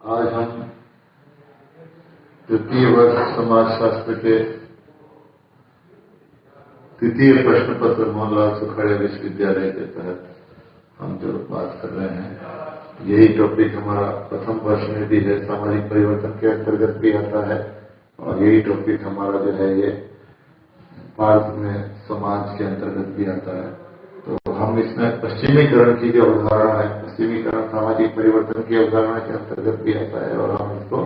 आज हम तृतीय वर्ष समाजशास्त्र के तृतीय प्रश्न पत्र मोहनलाल सुखाड़िया विश्वविद्यालय के तहत हम जो बात कर रहे हैं, यही टॉपिक हमारा प्रथम वर्ष में भी है, सामाजिक परिवर्तन के अंतर्गत भी आता है। और यही टॉपिक हमारा जो है ये भारत में समाज के अंतर्गत भी आता है। तो हम इसमें पश्चिमीकरण की जो अवधारणा है, पश्चिमीकरण सामाजिक परिवर्तन की अवधारणा के अंतर्गत भी आता है, और हम इसको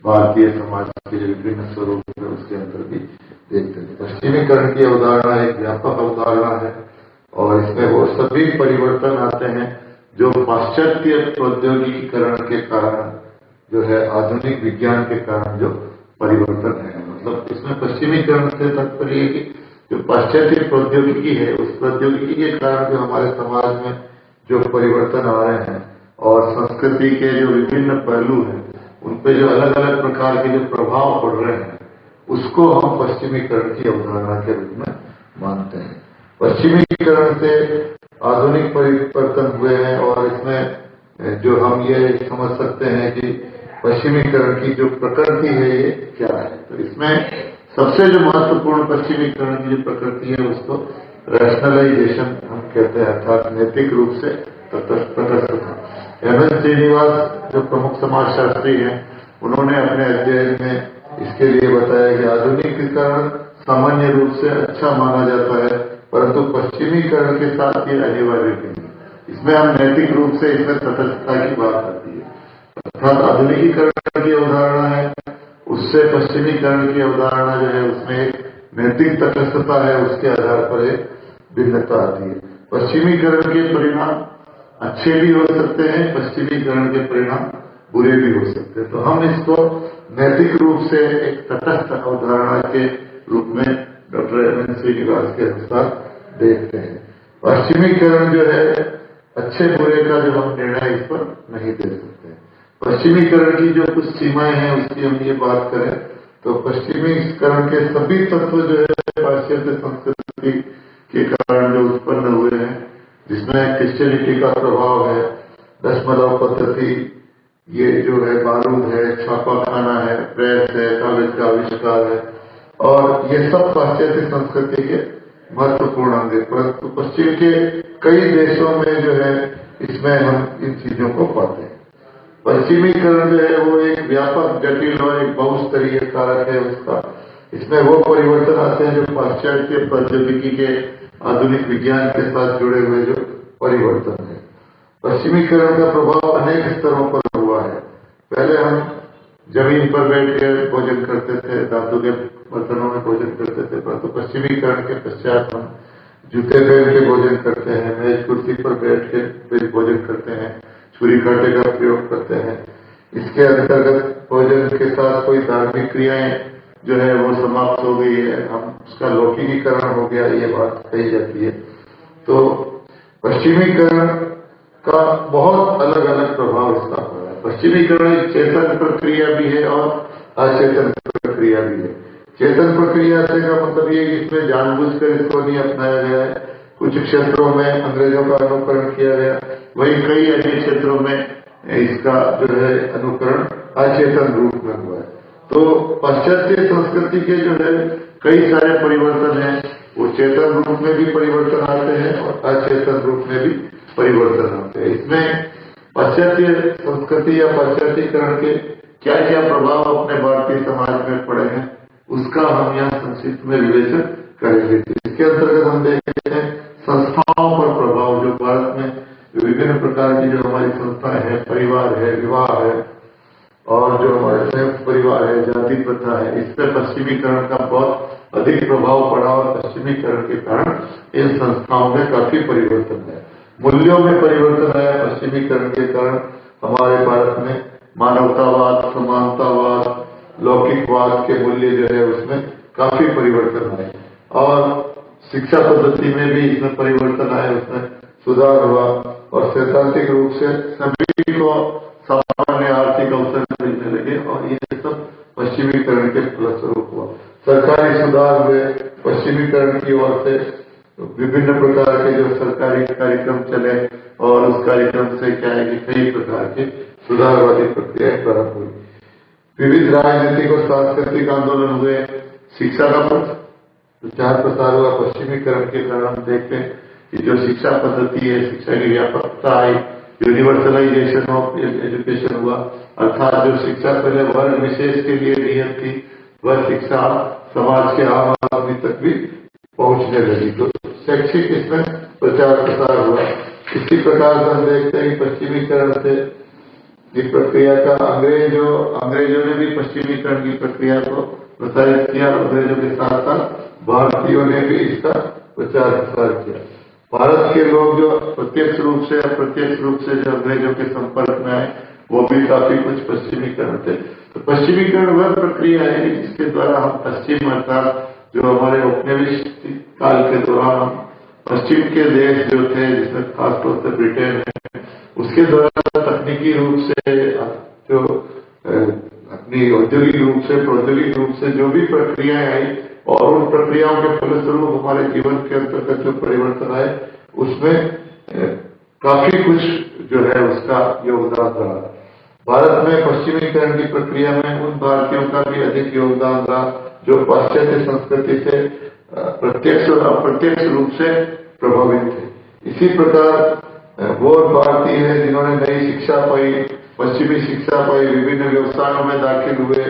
भारतीय समाज के जो विभिन्न स्वरूप है उसके अंतर भी देखते हैं। पश्चिमीकरण की अवधारणा एक व्यापक अवधारणा है और इसमें वो सभी परिवर्तन आते हैं जो पाश्चात्य प्रौद्योगिकीकरण के कारण जो है, आधुनिक विज्ञान के कारण जो परिवर्तन है। मतलब इसमें पश्चिमीकरण से तात्पर्य है कि जो पाश्चात्य प्रौद्योगिकी है, उस प्रौद्योगिकी के कारण जो हमारे समाज में जो परिवर्तन आ रहे हैं और संस्कृति के जो विभिन्न पहलू हैं, उन पे जो अलग अलग प्रकार के जो प्रभाव पड़ रहे हैं, उसको हम पश्चिमीकरण की अवधारणा के रूप में मानते हैं। पश्चिमीकरण से आधुनिक परिवर्तन हुए हैं और इसमें जो हम ये समझ सकते हैं कि पश्चिमीकरण की जो प्रकृति है ये क्या है। तो इसमें सबसे जो महत्वपूर्ण पश्चिमीकरण की जो प्रकृति है उसको रैशनलाइजेशन हम कहते हैं, अर्थात नैतिक रूप से तटस्थता। एम.एस. श्रीनिवास जो प्रमुख समाजशास्त्री हैं, उन्होंने अपने अध्ययन में इसके लिए बताया कि आधुनिकीकरण सामान्य रूप से अच्छा माना जाता है, परंतु पश्चिमीकरण के साथ ये अनिवार्य नहीं। इसमें हम नैतिक रूप से इसमें तटस्थता की बात आती है। अर्थात आधुनिकीकरण की अवधारणा है, उससे पश्चिमीकरण की अवधारणा जो है उसमें एक नैतिक तटस्थता है, उसके आधार पर एक भिन्नता आती है। पश्चिमीकरण के परिणाम अच्छे भी हो सकते हैं, पश्चिमीकरण के परिणाम बुरे भी हो सकते हैं। तो हम इसको नैतिक रूप से एक तटस्थ अवधारणा के रूप में डॉक्टर एम.एस. श्रीनिवास के अनुसार देखते हैं। पश्चिमीकरण जो है अच्छे बुरे का जो हम निर्णय इस पर नहीं दे सकते। पश्चिमीकरण की जो कुछ सीमाएं हैं उसकी हम ये बात करें तो पश्चिमीकरण के सभी तत्व जो है पाश्चात्य संस्कृति के कारण जो उत्पन्न हुए हैं, जिसमें क्रिश्चियनिटी का प्रभाव है, दशमलव पद्धति, ये जो है बारूद है, छापाखाना है, प्रेस है, कागज का आविष्कार है, और ये सब पाश्चात्य संस्कृति के महत्वपूर्ण अंग है। परंतु पश्चिम के कई देशों में जो है इसमें हम इन चीजों को पाते हैं। पश्चिमीकरण जो है वो एक व्यापक, जटिल और एक बहुस्तरीय कारक है उसका। इसमें वो परिवर्तन आते हैं जो पाश्चात्य प्रौद्योगिकी के आधुनिक विज्ञान के साथ जुड़े हुए जो परिवर्तन है। पश्चिमीकरण का प्रभाव अनेक स्तरों पर हुआ है। पहले हम जमीन पर बैठ के भोजन करते थे, धातु के बर्तनों में भोजन करते थे, परंतु पश्चिमीकरण के पश्चात हम जूते पहन के भोजन करते हैं, मेज कुर्सी पर बैठ के फिर भोजन करते हैं, छुरी कांटे का प्रयोग करते हैं। इसके अंतर्गत भोजन के साथ कोई धार्मिक क्रियाएं जो है वो समाप्त हो गई है, हम उसका लौकिकीकरण हो गया, ये बात कही जाती है। तो पश्चिमीकरण का बहुत अलग अलग प्रभाव इसका पड़ा है। पश्चिमीकरण एक चेतन प्रक्रिया भी है और अचेतन प्रक्रिया भी है। चेतन प्रक्रिया से का मतलब ये कि इसमें जानबूझकर इसको नहीं अपनाया गया है। कुछ क्षेत्रों में अंग्रेजों का अनुकरण किया गया, वहीं कई अन्य क्षेत्रों में इसका जो है अनुकरण अचेतन रूप में हुआ है। तो पाश्चात्य संस्कृति के जो है कई सारे परिवर्तन हैं, वो चेतन रूप में भी परिवर्तन आते हैं और अचेतन रूप में भी परिवर्तन आते हैं। इसमें पाश्चात्य संस्कृति या पाश्चात्यकरण के क्या क्या प्रभाव अपने भारतीय समाज में पड़े हैं, उसका हम यहाँ संक्षिप्त में विवेचन करेंगे। इसके अंतर्गत हम देखते हैं संस्थाओं पर प्रभाव, जो भारत में विभिन्न प्रकार की जो हमारी संस्थाएं हैं, परिवार है, विवाह है, और जो हमारे संयुक्त परिवार है, जाति प्रथा है, इस पर पश्चिमीकरण का बहुत अधिक प्रभाव पड़ा और पश्चिमीकरण के कारण इन संस्थाओं में काफी परिवर्तन है। मूल्यों में परिवर्तन आया पश्चिमीकरण के कारण। हमारे भारत में मानवतावाद, समानतावाद, लौकिकवाद के मूल्य जो है उसमें काफी परिवर्तन आए, और शिक्षा पद्धति में भी इसमें परिवर्तन आए, उसमें सुधार हुआ, और सैद्धांतिक रूप से सभी को सामान्य आर्थिक अवसर मिलने लगे, और ये सब पश्चिमीकरण के फलस्वरूप हुआ। सरकारी सुधार हुए पश्चिमीकरण की ओर से, विभिन्न प्रकार के जो सरकारी कार्यक्रम चले, और उस कार्यक्रम से क्या है कि कई प्रकार के सुधारवादी प्रक्रियाएं प्रारंभ हुई। विविध राजनीतिक और सांस्कृतिक आंदोलन हुए। शिक्षा का प्रचार प्रसार हुआ। पश्चिमीकरण के कारण हम देखते हैं कि जो शिक्षा पद्धति है, शिक्षा की व्यापकता आई, यूनिवर्सलाइजेशन ऑफ एजुकेशन हुआ, अर्थात जो शिक्षा पहले वर्ग विशेष के लिए नियत थी, वह शिक्षा समाज के आम आदमी तक भी पहुंचने लगी। तो शैक्षिक इसमें प्रचार प्रसार हुआ। इसी प्रकार से हम देखते हैं कि पश्चिमीकरण से इस प्रक्रिया का अंग्रेजों ने भी पश्चिमीकरण की प्रक्रिया को प्रसारित किया। अंग्रेजों के साथ साथ भारतीयों ने भी इसका प्रचार प्रसार किया। भारत के लोग जो प्रत्यक्ष रूप से अप्रत्यक्ष रूप से जो अंग्रेजों के संपर्क में आए, वो भी काफी कुछ पश्चिमीकरण थे। तो पश्चिमीकरण वह प्रक्रिया है जिसके द्वारा हम पश्चिम अर्थात जो हमारे औपनिवेशिक काल के दौरान हम पश्चिम के देश जो थे, जिसमें खासतौर से ब्रिटेन है, उसके द्वारा तकनीकी रूप से जो अपनी औद्योगिक रूप से प्रौद्योगिक रूप से जो भी प्रक्रियाएं आई और उन प्रक्रियाओं के फलस्वरूप हमारे जीवन के अंतर्गत जो परिवर्तन आए, उसमें काफी कुछ जो है उसका योगदान रहा। भारत में पश्चिमीकरण की प्रक्रिया में उन भारतीयों का भी अधिक योगदान रहा जो पाश्चात्य संस्कृति से प्रत्यक्ष और अप्रत्यक्ष रूप से प्रभावित थे। इसी प्रकार वो भारतीय हैं जिन्होंने नई शिक्षा पाई, पश्चिमी शिक्षा पाई, विभिन्न व्यवसायों में दाखिल हुए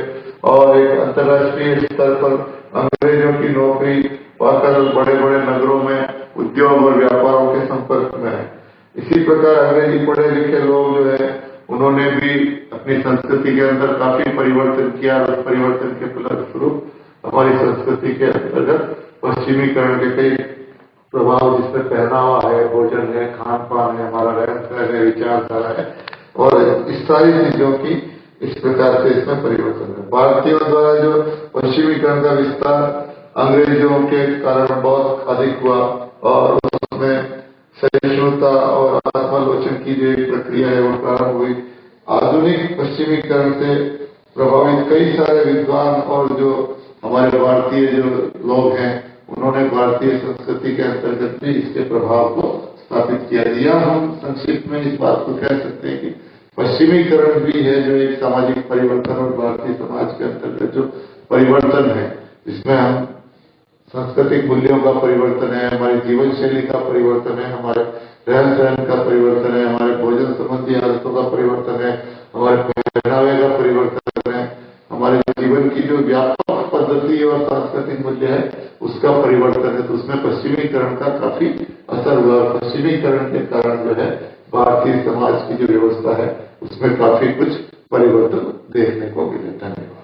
और एक अंतर्राष्ट्रीय स्तर पर अंग्रेजों की नौकरी पाकर बड़े बड़े नगरों में उद्योग और व्यापारों के संपर्क में आए। इसी प्रकार अंग्रेजी पढ़े लिखे लोग जो है उन्होंने भी अपनी संस्कृति के अंदर काफी परिवर्तन किया और परिवर्तन के फलस्वरूप हमारी संस्कृति के अंतर्गत पश्चिमीकरण के कई प्रभाव, जिसमें पहनावा है, भोजन है, खान पान है, हमारा रहन सहन है, विचारधारा है और इस सारी चीजों की इस प्रकार से इसमें परिवर्तन है। भारतीयों द्वारा जो पश्चिमीकरण का विस्तार अंग्रेजों के कारण बहुत अधिक हुआ और उसमें सहिष्णुता और आत्मालोचन की जो प्रक्रिया है वो प्रारंभ हुई। आधुनिक पश्चिमीकरण से प्रभावित कई सारे विद्वान और जो हमारे भारतीय जो लोग हैं, उन्होंने भारतीय संस्कृति के अंतर्गत भी इसके प्रभाव को स्थापित किया। या हम संक्षिप्त में इस बात को कह सकते हैं कि पश्चिमीकरण भी है जो एक सामाजिक परिवर्तन और भारतीय समाज के अंतर्गत जो परिवर्तन है, जिसमें हम सांस्कृतिक मूल्यों का परिवर्तन है, हमारी जीवन शैली का परिवर्तन है, हमारे रहन सहन का परिवर्तन है, हमारे भोजन संबंधी आदतों का परिवर्तन है, हमारे पहनावे का परिवर्तन है, हमारे जीवन की जो व्यापक पद्धति और सांस्कृतिक मूल्य है उसका परिवर्तन है। तो उसमें पश्चिमीकरण का काफी असर हुआ। पश्चिमीकरण के कारण जो है भारतीय समाज की जो व्यवस्था है उसमें काफी कुछ परिवर्तन देखने को मिले। धन्यवाद।